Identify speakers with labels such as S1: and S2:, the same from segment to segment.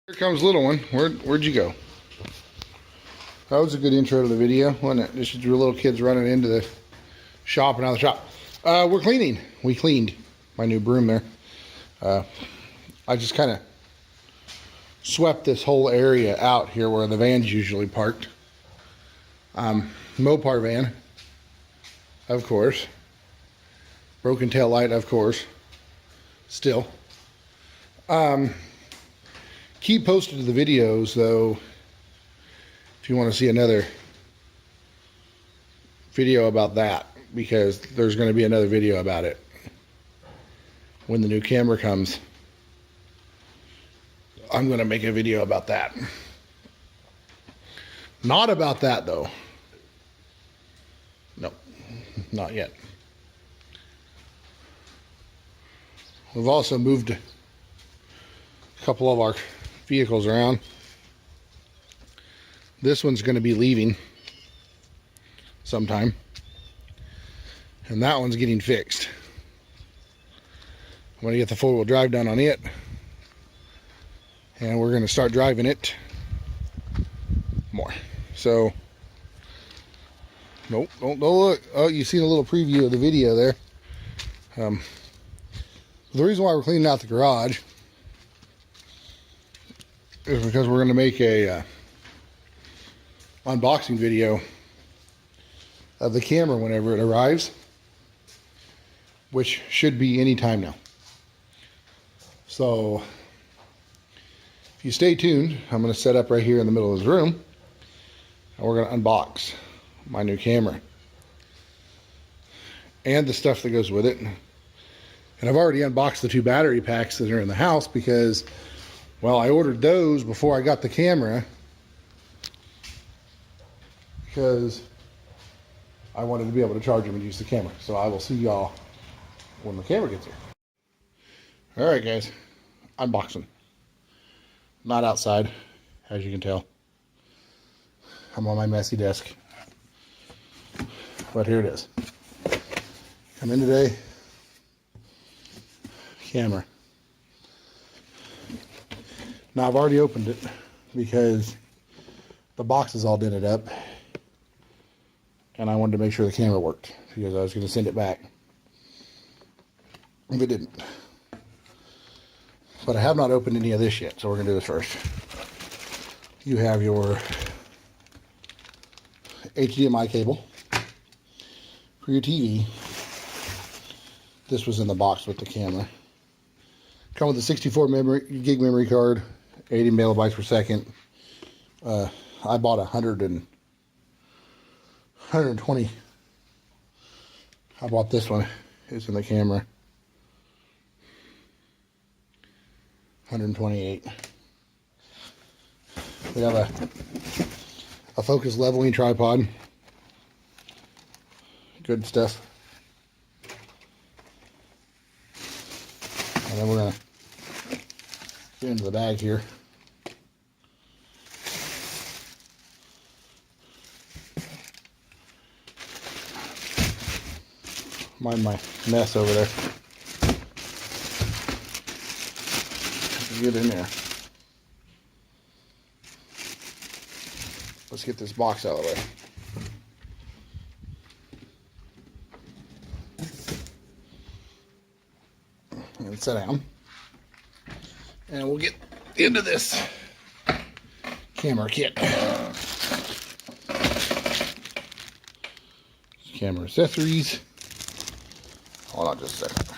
S1: Here comes little one. Where'd you go? That was a good intro to the video, wasn't it? Just your little kids running into the shop and out of the shop. We're cleaning. We cleaned my new broom there. I just kind of swept this whole area out here where the van's usually parked. Mopar van, of course. Broken tail light, of course. Still. Keep posted to the videos, though, if you want to see another video about that, because there's going to be another video about it when the new camera comes. I'm going to make a video about that. Not about that, though. No, not yet. We've also moved a couple of our vehicles around. This one's going to be leaving sometime, and that one's getting fixed. I'm going to get the four-wheel drive done on it, and we're going to start driving it more. So, nope, don't look. Oh, you've seen a little preview of the video there. The reason why we're cleaning out the garage is because we're going to make a unboxing video of the camera whenever it arrives, which should be any time now. So if you stay tuned, I'm going to set up right here in the middle of this room, and we're going to unbox my new camera and the stuff that goes with it. And I've already unboxed the two battery packs that are in the house because, well, I ordered those before I got the camera because I wanted to be able to charge them and use the camera. So I will see y'all when the camera gets here. All right, guys, unboxing. Not outside, as you can tell. I'm on my messy desk, but here it is. Come in today. Camera. Now I've already opened it because the box is all dented up, and I wanted to make sure the camera worked because I was going to send it back if it didn't. But I have not opened any of this yet, so we're going to do this first. You have your HDMI cable for your TV. This was in the box with the camera. Come with a 64 gig memory card, 80 megabytes per second. I bought 120. I bought this one. It's in the camera. 128. We have a focus leveling tripod. Good stuff. And then we're going to get into the bag here. Mind my mess over there. Get in there. Let's get this box out of the way. And sit down, and we'll get into this camera kit. Camera accessories. Hold on just a second.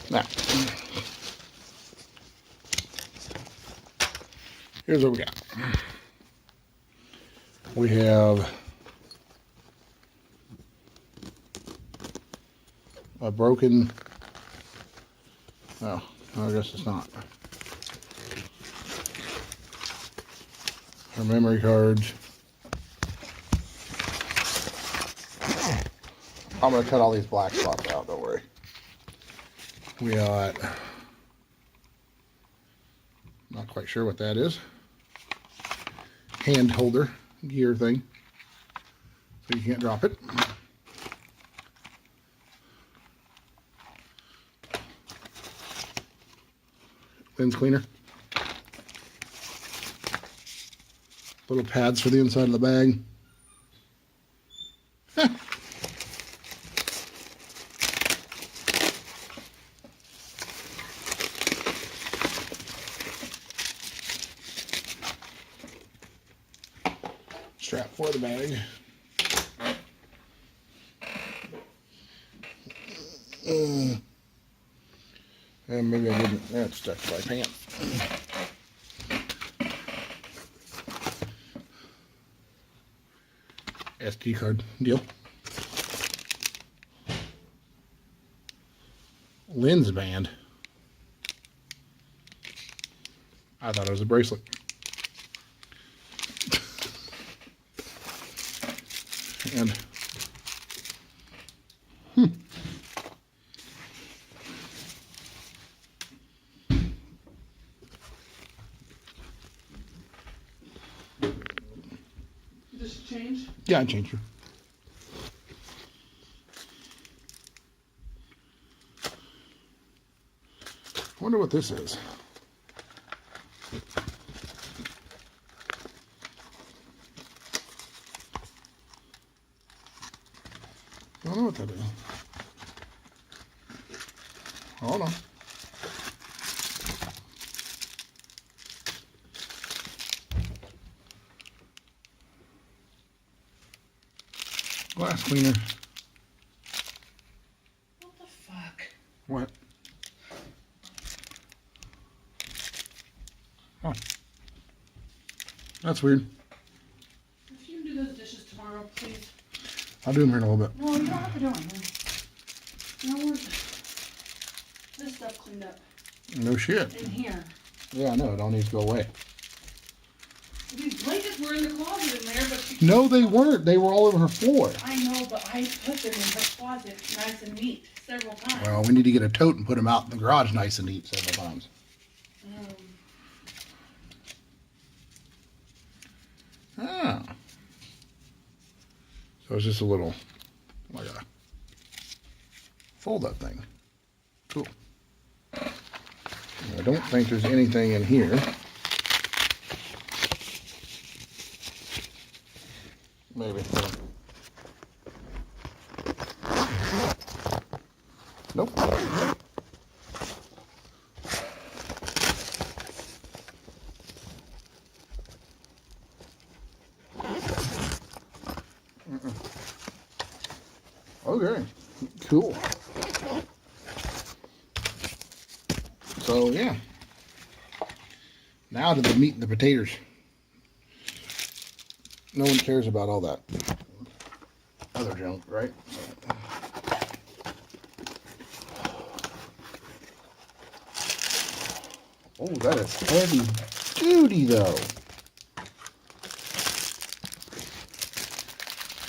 S1: Now, here's what we got. We have a broken, oh, I guess it's not. Our memory cards. I'm going to cut all these black spots out, don't worry. We got, not quite sure what that is. hand holder gear thing, so you can't drop it. Lens cleaner. Little pads for the inside of the bag. Strap for the bag. And maybe I didn't. That's stuck to my pants. SD card deal. Lens band. I thought it was a bracelet. And
S2: Just change?
S1: yeah, I changed her. Wonder what this is. I don't know what that is. Hold on. Glass cleaner.
S2: What the fuck?
S1: What? Oh. That's weird.
S2: If you can do those dishes tomorrow, please.
S1: I'll do them here in a little bit.
S2: No, you don't have to do them. You know what? This stuff cleaned up
S1: No shit.
S2: in here.
S1: Yeah, I know. It all needs to go away.
S2: These blankets were in the closet in there, but she...
S1: No, they weren't. They were all over her floor.
S2: I know, but I put them in her closet nice and neat several times.
S1: Well, we need to get a tote and put them out in the garage nice and neat several times. Ah. So it's just a little, like a fold-up thing. Cool. I don't think there's anything in here. Maybe. Nope. Okay, cool. So yeah, now to the meat and the potatoes. No one cares about all that other junk, right? Oh, that is heavy duty though.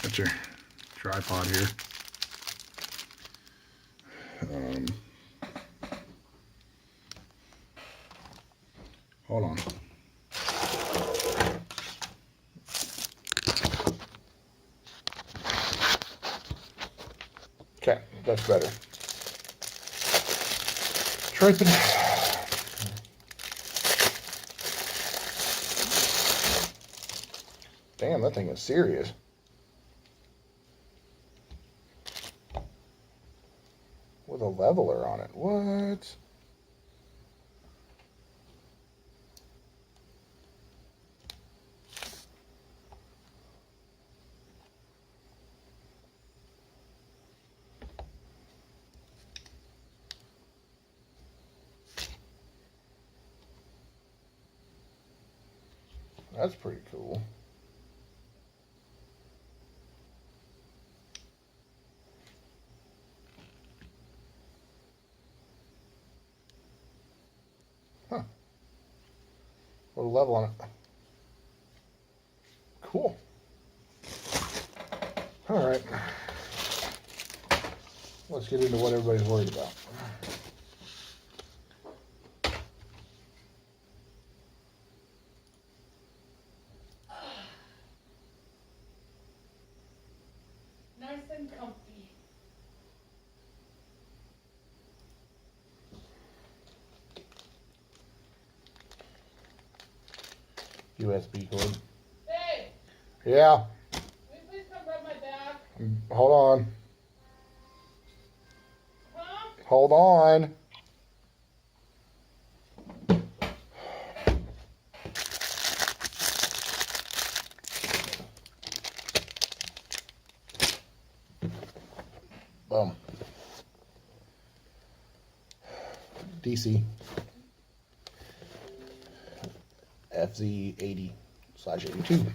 S1: Got your tripod here. Hold on. Okay, that's better. Tripod. Damn, that thing is serious. With a leveler on it. What? That's pretty cool. Huh. Put a level on it. Cool. All right. Let's get into what everybody's worried about.
S2: and comfy.
S1: USB cord.
S2: Hey,
S1: Yeah.
S2: will you please come rub my back?
S1: Hold on.
S2: Huh?
S1: Hold on. Boom. DC. FZ80/82.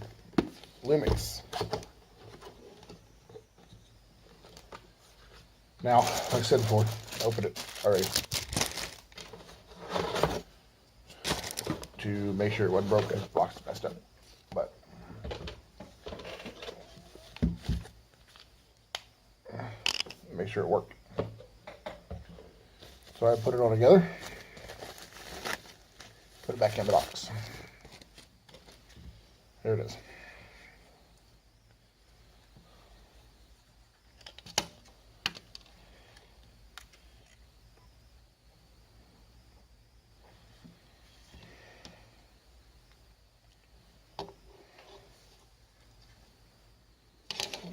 S1: Lumix. Now, like I said before, I opened it already to make sure it wasn't broken. The box is messed up, but make sure it worked. So I put it all together, put it back in the box. There it is.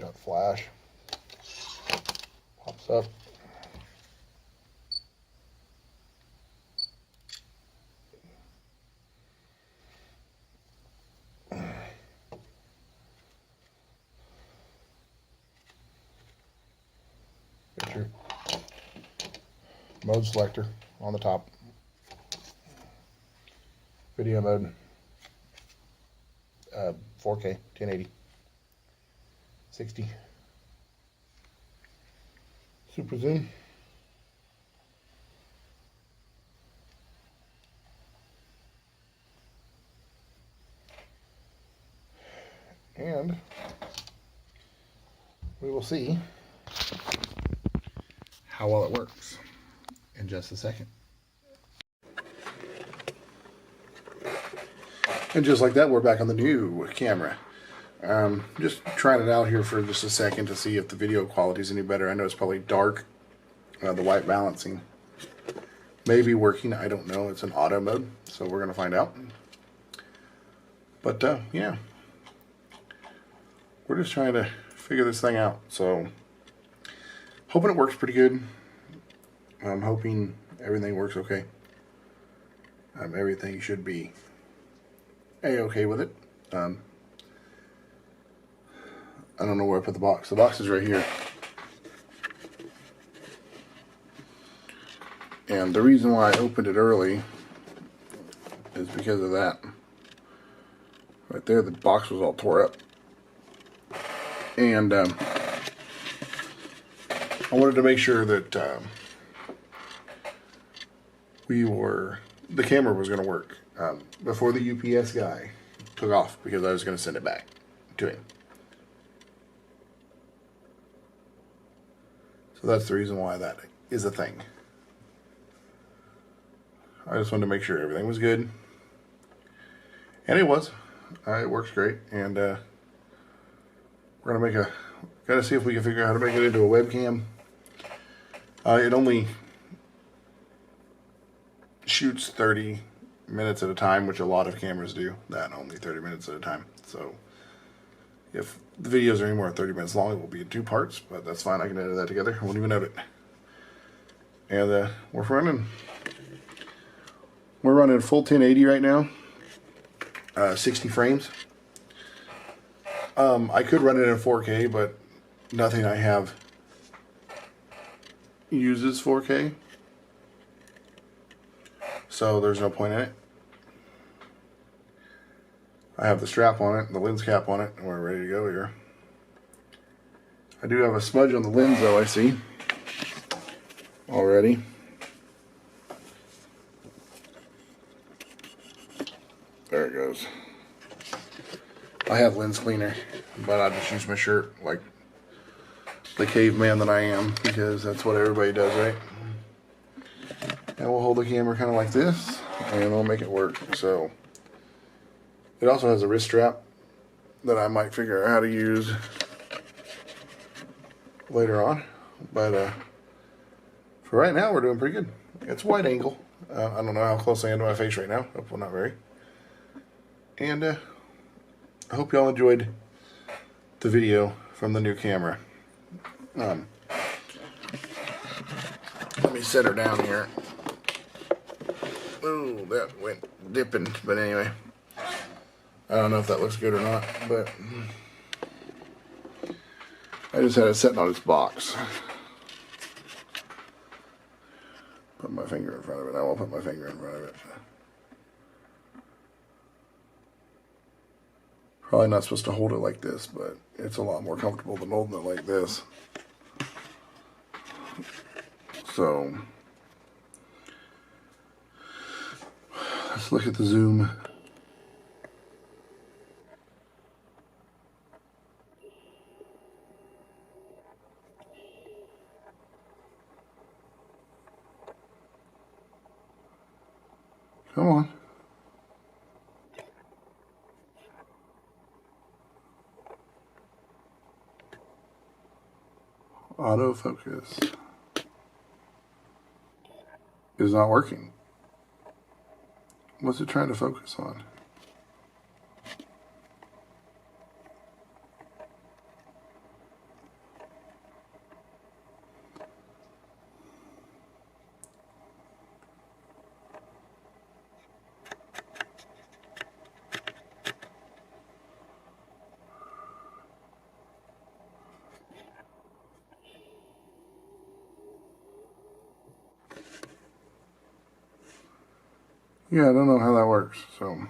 S1: Got flash, pops up. Picture. Mode selector on the top. Video mode. 4K, 1080. 60. Super zoom. And we will see how well it works in just a second. And just like that, we're back on the new camera. Just trying it out here for just a second to see if the video quality is any better. I know it's probably dark. The white balancing may be working. I don't know. It's an auto mode, so we're going to find out. But yeah, we're just trying to figure this thing out. So hoping it works pretty good. I'm hoping everything works okay. Everything should be A-okay with it. I don't know where I put the box. The box is right here. And the reason why I opened it early is because of that. Right there, the box was all tore up. And I wanted to make sure that the camera was going to work before the UPS guy took off, because I was going to send it back to him. So that's the reason why that is a thing. I just wanted to make sure everything was good. And it was. It works great. And we're going to got to see if we can figure out how to make it into a webcam. It only shoots 30 minutes at a time, which a lot of cameras do. That only 30 minutes at a time. So if the videos are any more than 30 minutes long, it will be in 2 parts, but that's fine. I can edit that together. I won't even note it. And we're running full 1080 right now, 60 frames. I could run it in 4K, but nothing I have uses 4K, so there's no point in it. I have the strap on it, the lens cap on it, and we're ready to go here. I do have a smudge on the lens though, I see, already. There it goes. I have lens cleaner, but I just use my shirt like the caveman that I am, because that's what everybody does, right? And we'll hold the camera kind of like this, and we'll make it work. So it also has a wrist strap that I might figure out how to use. later on. But for right now, we're doing pretty good. It's wide angle. I don't know how close I am to my face right now. Hopefully not very. And I hope y'all enjoyed the video from the new camera. Let me set her down here. Ooh, that went dipping. But anyway, I don't know if that looks good or not, but I just had it sitting on its box. Put my finger in front of it. I won't put my finger in front of it. Probably not supposed to hold it like this, but it's a lot more comfortable than holding it like this. So, let's look at the zoom. Come on. Autofocus is not working. What's it trying to focus on? Yeah, I don't know how that works, so.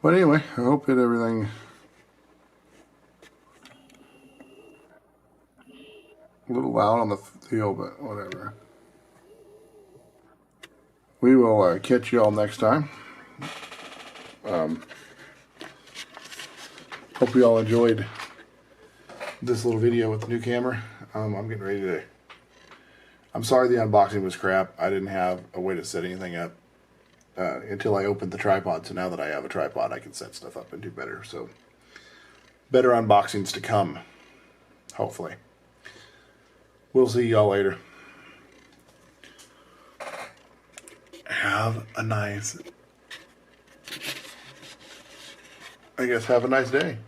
S1: But anyway, I hope that everything a little loud on the feel, but whatever. We will catch you all next time. Hope you all enjoyed this little video with the new camera. I'm getting ready to. I'm sorry the unboxing was crap. I didn't have a way to set anything up until I opened the tripod. So now that I have a tripod, I can set stuff up and do better. So better unboxings to come, hopefully. We'll see y'all later. Have a nice day.